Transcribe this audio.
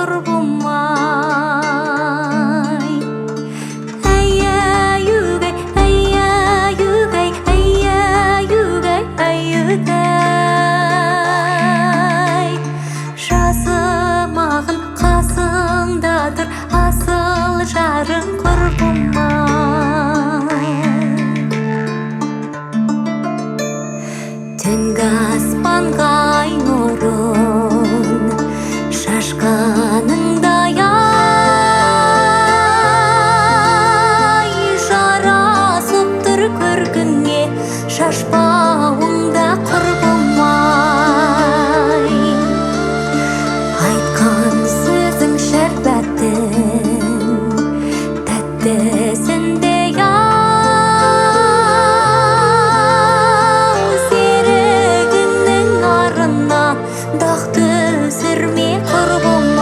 qurbumay. Ayyugay, ayyugay, ayyugay, ayyugay. Жазымағын қасыңдаdır, asıl жарың qurbumay. Түнгі аспанға ай нұрын шашқаныңдай ай, жарасып тұр көркіңе шашпауыңда құрбымай. Айтқан сөзің шәрбәттің тәттісіндей серігіңнің арына дақ түсірме құрбым.